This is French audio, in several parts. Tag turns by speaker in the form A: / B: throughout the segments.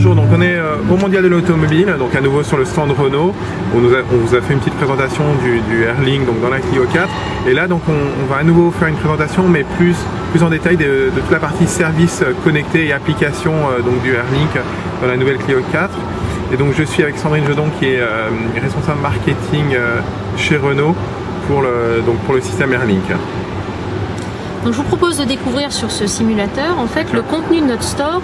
A: bonjour, donc on est au Mondial de l'Automobile, donc à nouveau sur le stand Renault. On vous a fait une petite présentation du Airlink donc dans la Clio 4. Et là donc on va à nouveau faire une présentation mais plus en détail de toute la partie services connectés et applications donc du Airlink dans la nouvelle Clio 4. Et donc je suis avec Sandrine Jedon qui est responsable marketing chez Renault pour le système Airlink.
B: Donc je vous propose de découvrir sur ce simulateur en fait le contenu de notre store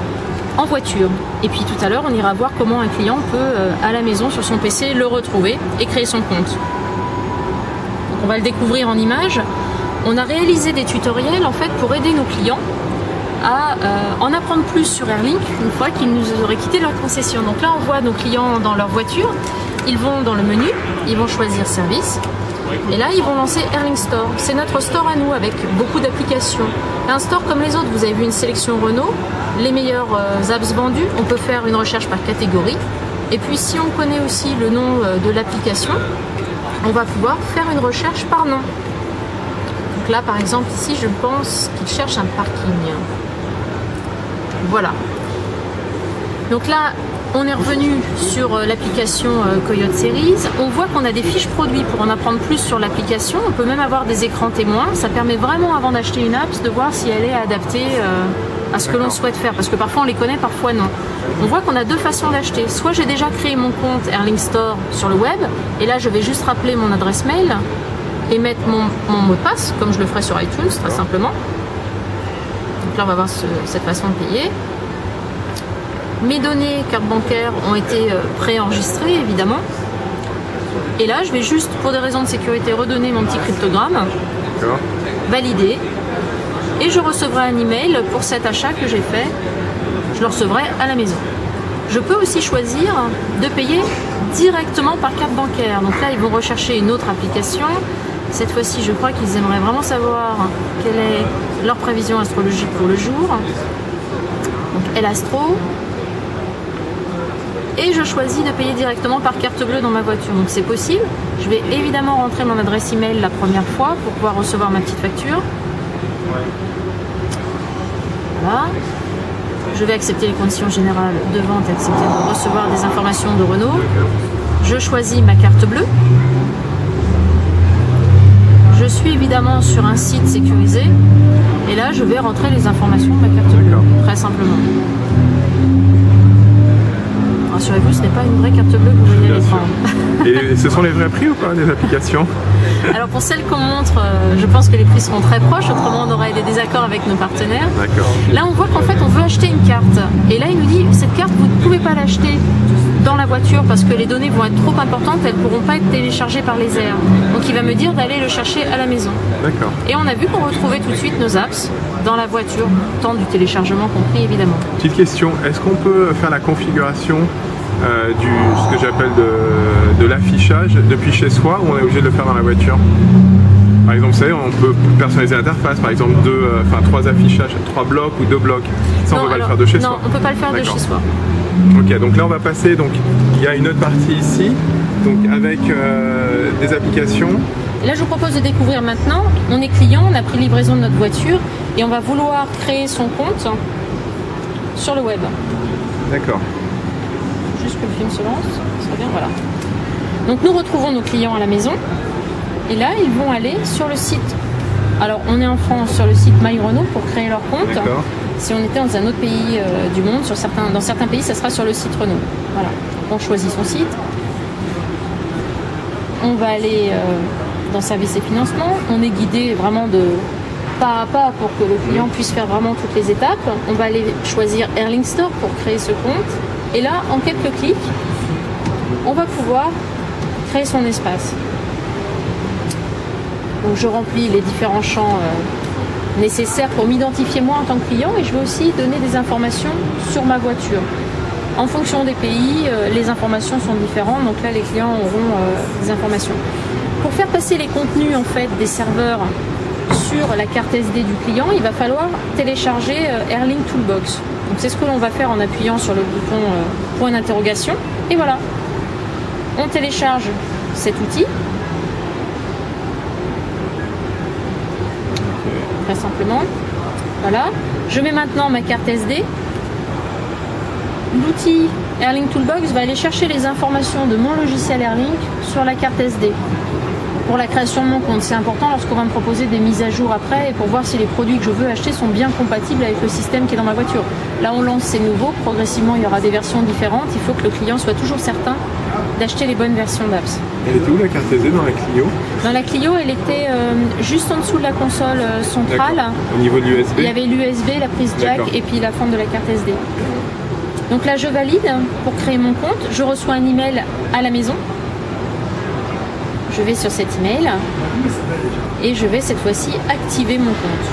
B: en voiture. Et puis tout à l'heure, on ira voir comment un client peut, à la maison, sur son PC, le retrouver et créer son compte. Donc on va le découvrir en images. On a réalisé des tutoriels en fait pour aider nos clients à en apprendre plus sur Airlink une fois qu'ils nous auraient quitté leur concession. Donc là, on voit nos clients dans leur voiture. Ils vont dans le menu, ils vont choisir service. Et là, ils vont lancer Airlink Store. C'est notre store à nous avec beaucoup d'applications. Un store comme les autres, vous avez vu une sélection Renault, les meilleurs apps vendus. On peut faire une recherche par catégorie. Et puis, si on connaît aussi le nom de l'application, on va pouvoir faire une recherche par nom. Donc là, par exemple, ici, je pense qu'il cherche un parking. Voilà. Donc là, on est revenu sur l'application Coyote Series. On voit qu'on a des fiches produits pour en apprendre plus sur l'application. On peut même avoir des écrans témoins. Ça permet vraiment, avant d'acheter une app, de voir si elle est adaptée à ce que l'on souhaite faire. Parce que parfois on les connaît, parfois non. On voit qu'on a deux façons d'acheter. Soit j'ai déjà créé mon compte Airlink Store sur le web. Et là, je vais juste rappeler mon adresse mail et mettre mon mot de passe, comme je le ferai sur iTunes, très simplement. Donc là, on va voir cette façon de payer. Mes données carte bancaire ont été préenregistrées évidemment. Et là, je vais juste, pour des raisons de sécurité, redonner mon petit cryptogramme, valider, et je recevrai un email pour cet achat que j'ai fait. Je le recevrai à la maison. Je peux aussi choisir de payer directement par carte bancaire. Donc là, ils vont rechercher une autre application. Cette fois-ci, je crois qu'ils aimeraient vraiment savoir quelle est leur prévision astrologique pour le jour. Donc L-Astro. Et je choisis de payer directement par carte bleue dans ma voiture. Donc c'est possible. Je vais évidemment rentrer mon adresse email la première fois pour pouvoir recevoir ma petite facture. Voilà. Je vais accepter les conditions générales de vente et accepter de recevoir des informations de Renault. Je choisis ma carte bleue. Je suis évidemment sur un site sécurisé. Et là, je vais rentrer les informations de ma carte bleue. Très simplement. Rassurez-vous, ce n'est pas une vraie carte bleue que vous voyez à l'écran.
A: Et ce sont les vrais prix ou pas des applications?
B: Alors pour celles qu'on montre, je pense que les prix seront très proches, autrement on aurait des désaccords avec nos partenaires. Là on voit qu'en fait on veut acheter une carte. Et là il nous dit, cette carte vous ne pouvez pas l'acheter dans la voiture parce que les données vont être trop importantes, elles ne pourront pas être téléchargées par les airs. Donc il va me dire d'aller le chercher à la maison. Et on a vu qu'on retrouvait tout de suite nos apps dans la voiture, temps du téléchargement compris évidemment.
A: Petite question, est-ce qu'on peut faire la configuration ce que j'appelle de l'affichage depuis chez soi ou on est obligé de le faire dans la voiture? Par exemple, vous savez, on peut personnaliser l'interface, par exemple 3 affichages, 3 blocs ou 2 blocs. Ça, on peut pas le faire de chez soi.
B: Non, on peut pas le faire de chez soi.
A: Ok, donc là on va passer, donc il y a une autre partie ici, donc avec des applications.
B: Et là je vous propose de découvrir maintenant, on est client, on a pris livraison de notre voiture et on va vouloir créer son compte sur le web.
A: D'accord.
B: Juste que le film se lance, ça serait bien, voilà. Donc nous retrouvons nos clients à la maison et là ils vont aller sur le site. Alors on est en France sur le site My Renault pour créer leur compte. Si on était dans un autre pays du monde, dans certains pays ça sera sur le site Renault. Voilà, on choisit son site. On va aller dans services et financements. On est guidé vraiment de pas à pas pour que le client puisse faire vraiment toutes les étapes. On va aller choisir Airlink Store pour créer ce compte. Et là, en quelques clics, on va pouvoir créer son espace. Donc je remplis les différents champs nécessaires pour m'identifier moi en tant que client et je vais aussi donner des informations sur ma voiture. En fonction des pays, les informations sont différentes, donc là les clients auront des informations. Pour faire passer les contenus en fait des serveurs sur la carte SD du client, il va falloir télécharger Airlink Toolbox. Donc c'est ce que l'on va faire en appuyant sur le bouton point d'interrogation. Et voilà, on télécharge cet outil. Très simplement. Voilà. Je mets maintenant ma carte SD. l'outil Airlink Toolbox va aller chercher les informations de mon logiciel Airlink sur la carte SD. Pour la création de mon compte, c'est important lorsqu'on va me proposer des mises à jour après et pour voir si les produits que je veux acheter sont bien compatibles avec le système qui est dans ma voiture. Là, on lance ces nouveaux. Progressivement, il y aura des versions différentes. Il faut que le client soit toujours certain d'acheter les bonnes versions d'apps.
A: Elle était où la carte SD dans la Clio?
B: Dans la Clio, elle était juste en dessous de la console centrale.
A: Au niveau de l'USB?
B: Il y avait l'USB, la prise jack et puis la fente de la carte SD. Donc là, je valide pour créer mon compte. Je reçois un email à la maison. Je vais sur cet email et je vais cette fois-ci activer mon compte.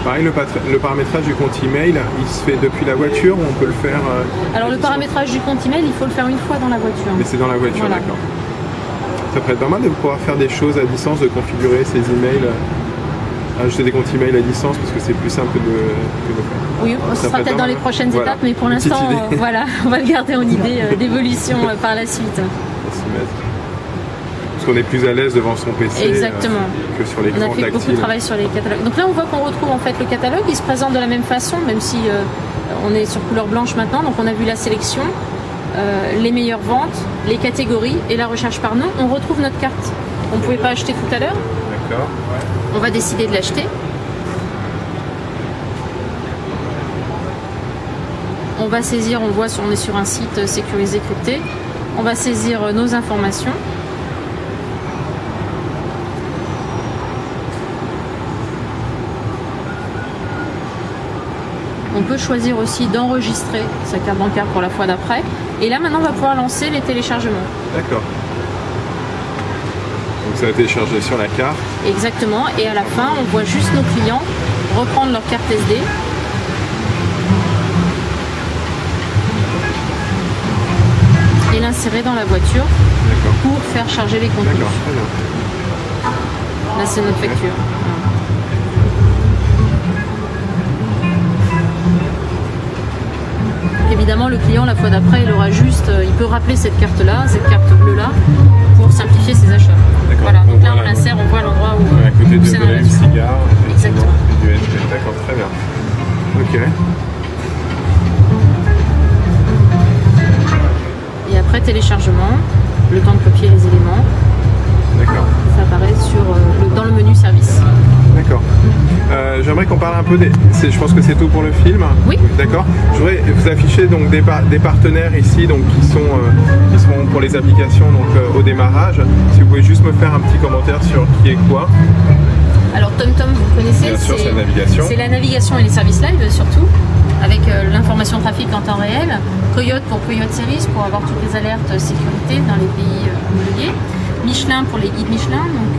A: Pareil, le paramétrage du compte email, il se fait depuis la voiture ou on peut le faire
B: Alors le paramétrage du compte email, il faut le faire une fois dans la voiture.
A: Mais c'est dans la voiture,
B: voilà.
A: D'accord. Ça pourrait être pas mal de pouvoir faire des choses à distance, de configurer ces emails, ajouter des comptes email à distance parce que c'est plus simple que de faire.
B: Oui, ce sera peut-être dans les prochaines étapes, mais pour l'instant, voilà, on va le garder en idée d'évolution par la suite.
A: Parce qu'on est plus à l'aise devant son PC que sur l'écran tactile.
B: On a fait beaucoup de travail sur les catalogues. Donc là, on voit qu'on retrouve en fait le catalogue. Il se présente de la même façon, même si on est sur couleur blanche maintenant. Donc on a vu la sélection, les meilleures ventes, les catégories et la recherche par nom. On retrouve notre carte. On ne pouvait pas acheter tout à l'heure.
A: D'accord.
B: On va décider de l'acheter. On va saisir, on voit si on est sur un site sécurisé crypté. On va saisir nos informations. On peut choisir aussi d'enregistrer sa carte bancaire pour la fois d'après. Et là, maintenant, on va pouvoir lancer les téléchargements.
A: D'accord. Donc ça va télécharger sur la carte.
B: Exactement. Et à la fin, on voit juste nos clients reprendre leur carte SD. Et l'insérer dans la voiture pour faire charger les contenus.
A: D'accord, très bien.
B: Là, c'est notre facture. Évidemment, le client, la fois d'après, il aura juste, il peut rappeler cette carte-là, cette carte bleue-là, pour simplifier ses achats. Voilà, donc là, on l'insère, on voit l'endroit où
A: à côté de
B: c'est dans la voiture.
A: cigare,
B: exactement.
A: Du USB. D'accord, très bien. Ok.
B: Et après, téléchargement, le temps de copier les éléments.
A: D'accord.
B: Ça apparaît dans le menu service.
A: D'accord. J'aimerais qu'on parle un peu je pense que c'est tout pour le film.
B: Oui.
A: D'accord. Je voudrais vous afficher donc des partenaires ici donc qui seront pour les applications donc au démarrage. Si vous pouvez juste me faire un petit commentaire sur qui est quoi.
B: Alors TomTom, vous connaissez,
A: bien sûr, c'est la navigation.
B: C'est la navigation et les services live surtout, avec l'information trafic en temps réel. Coyote pour Coyote Series pour avoir toutes les alertes sécurité dans les pays homologués. Michelin pour les guides Michelin, donc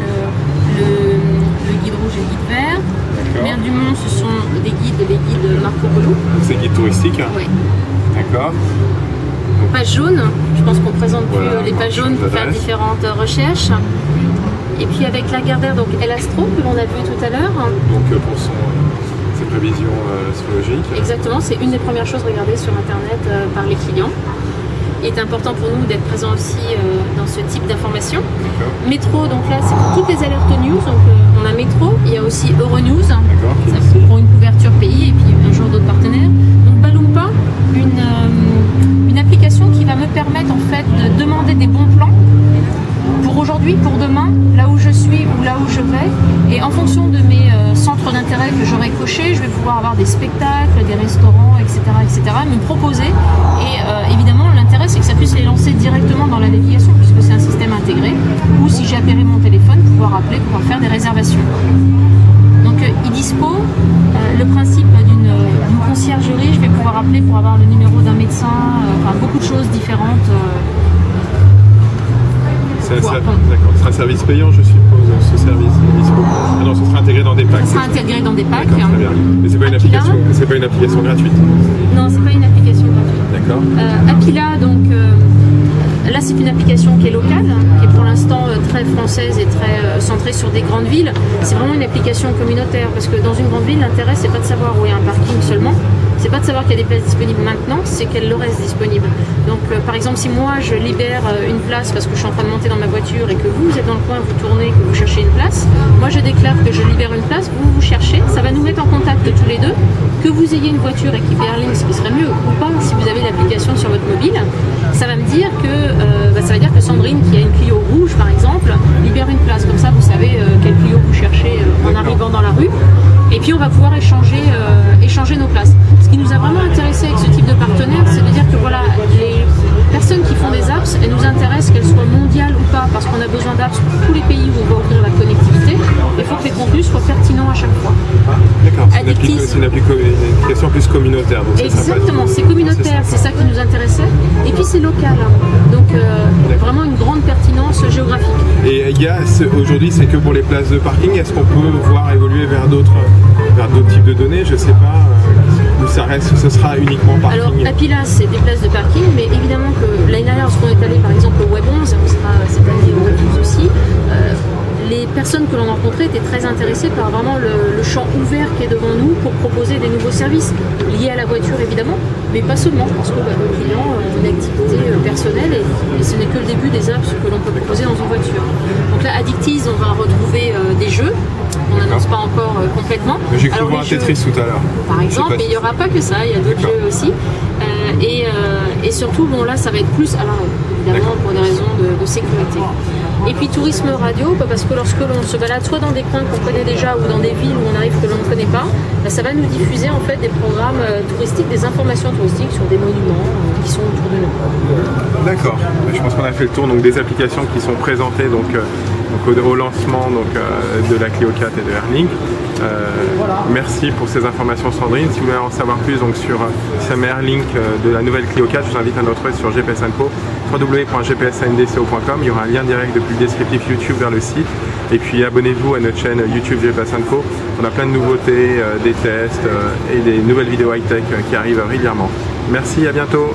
B: le guide rouge et le guide vert. Mer du Mont, ce sont les guides Marco Polo.
A: C'est guide touristique.
B: Oui.
A: D'accord.
B: Page jaune, je pense qu'on présente plus les pages jaunes pour faire différentes recherches. Et puis avec Lagardère, donc El Astro que l'on a vu tout à l'heure.
A: Donc pour ses prévisions astrologiques.
B: Exactement, c'est une des premières choses regardées sur internet par les clients. Il est important pour nous d'être présents aussi dans ce type d'informations. Métro, donc là c'est pour toutes les alertes news, donc on a Métro, il y a aussi Euronews, ça pour une couverture pays et puis un jour d'autres partenaires. Donc Balloompa, une application qui va me permettre en fait de demander des bons plans pour aujourd'hui, pour demain, là où je suis ou là où je vais, et en fonction de mes centres d'intérêt que j'aurai cochés, je vais pouvoir avoir des spectacles, des restaurants, etc., me proposer. Et évidemment, l'intérêt, c'est que ça puisse les lancer directement dans la navigation, puisque c'est un système intégré, ou si j'ai appairé mon téléphone, pouvoir appeler, pouvoir faire des réservations. Donc, Idispo, le principe d'une conciergerie, je vais pouvoir appeler pour avoir le numéro d'un médecin, enfin beaucoup de choses différentes.
A: C'est un service payant, je suppose, ce service Idispo. Ah non, ce sera intégré dans des packs.
B: Ce sera intégré dans des packs.
A: Très bien. Mais c'est pas une application gratuite.
B: Non, c'est pas une application gratuite.
A: D'accord.
B: Apila, donc là c'est une application qui est locale, qui est pour l'instant très française et très centrée sur des grandes villes. C'est vraiment une application communautaire parce que dans une grande ville, l'intérêt c'est pas de savoir où est un parking seulement. C'est pas de savoir qu'il y a des places disponibles maintenant, c'est qu'elles le restent disponibles. Donc par exemple si moi je libère une place parce que je suis en train de monter dans ma voiture et que vous êtes dans le coin, vous tournez, que vous cherchez une place, moi je déclare que je libère une place, vous cherchez, ça va nous mettre en contact tous les deux, que vous ayez une voiture équipée Airlink, ce qui serait mieux, ou pas si vous avez l'application dire que Sandrine, qui a une Clio rouge par exemple, libère une place. Comme ça, vous savez quel Clio vous cherchez en arrivant dans la rue. Et puis on va pouvoir échanger nos places. Ce qui nous a vraiment intéressé avec ce type de partenaire, c'est de dire que voilà, les personnes qui font des apps, elles nous intéressent qu'elles soient mondiales ou pas, parce qu'on a besoin d'apps pour tous les pays où on va ouvrir la connectivité. Il faut que les contenus soient pertinents à chaque fois.
A: D'accord, c'est une application plus communautaire. Donc
B: exactement, c'est communautaire, c'est ça qui nous intéressait. Et puis c'est local, donc vraiment une grande pertinence géographique.
A: Et aujourd'hui, c'est que pour les places de parking. Est-ce qu'on peut voir évoluer vers d'autres types de données? Je sais pas. Ou ce sera uniquement parking?
B: Alors, Apila, c'est des places de parking, mais évidemment que l'année dernière, lorsqu'on est allé par exemple au Web 11, on sera cette année au Web 12 aussi, les personnes que l'on a rencontrées étaient très intéressées par vraiment le champ ouvert qui est devant nous pour proposer des nouveaux services liés à la voiture évidemment, mais pas seulement, parce que nos clients ont une activité personnelle et ce n'est que le début des apps que l'on peut proposer dans une voiture. Donc là, Addictease, on va retrouver des jeux. On n'annonce pas encore complètement.
A: J'ai cru voir un Tetris tout à l'heure.
B: Par exemple, mais il n'y aura pas que ça, il y a d'autres jeux aussi. Et surtout, bon là, ça va être plus, alors évidemment pour des raisons de sécurité. Et puis tourisme radio, parce que lorsque l'on se balade soit dans des coins qu'on connaît déjà ou dans des villes où on arrive que l'on ne connaît pas, ça va nous diffuser en fait des programmes touristiques, des informations touristiques sur des monuments qui sont autour de nous.
A: D'accord, je pense qu'on a fait le tour donc, des applications qui sont présentées donc au lancement de la Clio 4 et de Airlink. Merci pour ces informations Sandrine. Si vous voulez en savoir plus donc, sur Airlink de la nouvelle Clio 4, je vous invite à notre site sur GPS Info, www.gpsndco.com. Il y aura un lien direct depuis le descriptif YouTube vers le site. Et puis abonnez-vous à notre chaîne YouTube GPS Info. On a plein de nouveautés, des tests et des nouvelles vidéos high-tech qui arrivent régulièrement. Merci, à bientôt.